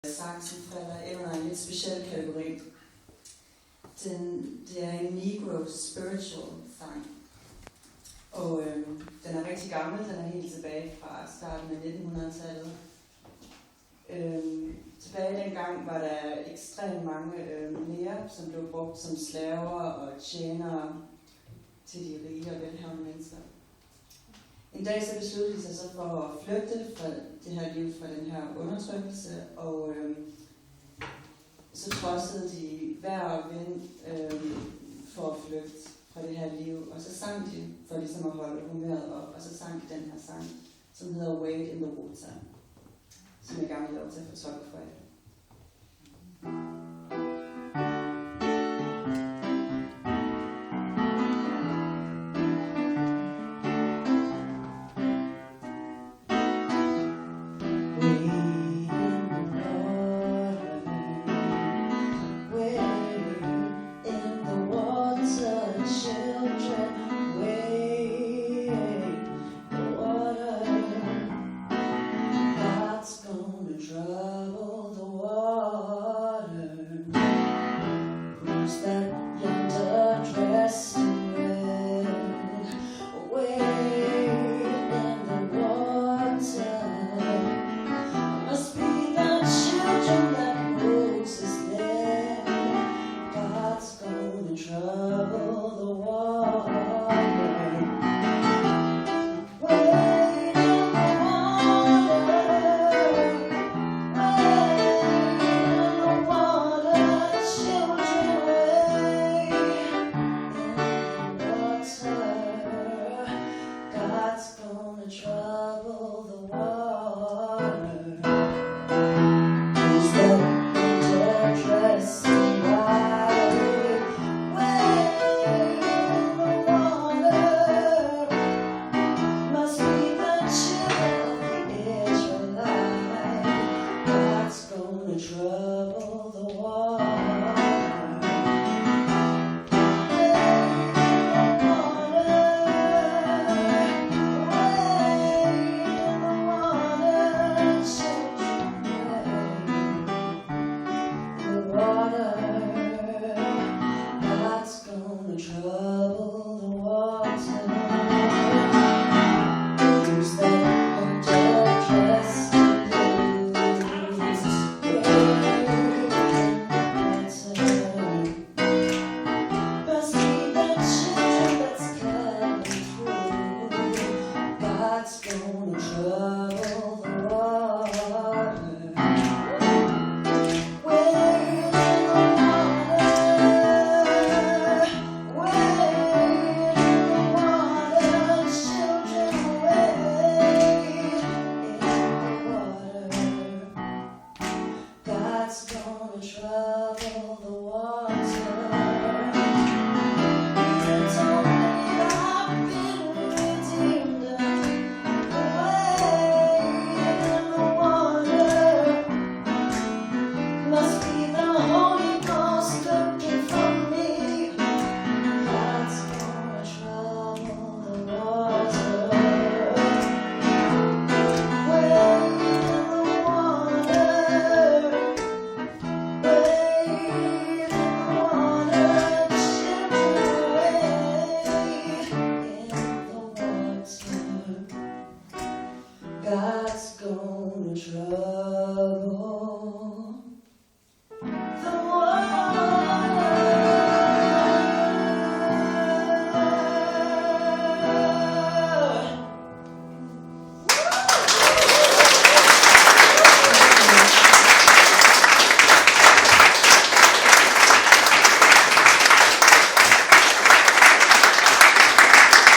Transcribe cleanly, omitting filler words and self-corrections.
sang, som falder under en lidt speciel kategori. Det er en Negro spiritual sang. Og den er rigtig gammel, den er helt tilbage fra starten af 1900-tallet. Tilbage dengang var der ekstremt mange læger, som blev brugt som slaver og tjenere til de rige og velhavende mennesker. En dag så besluttede de sig så for at flygte fra det her liv, fra den her undertrykkelse, og så trodsede de vejr og vind for at flygte fra det her liv, og så sang de for ligesom at holde humøret op, og så sang de den her sang, som hedder Wade in the Water, som jeg gerne vil lov til at fortolke for jer. Trouble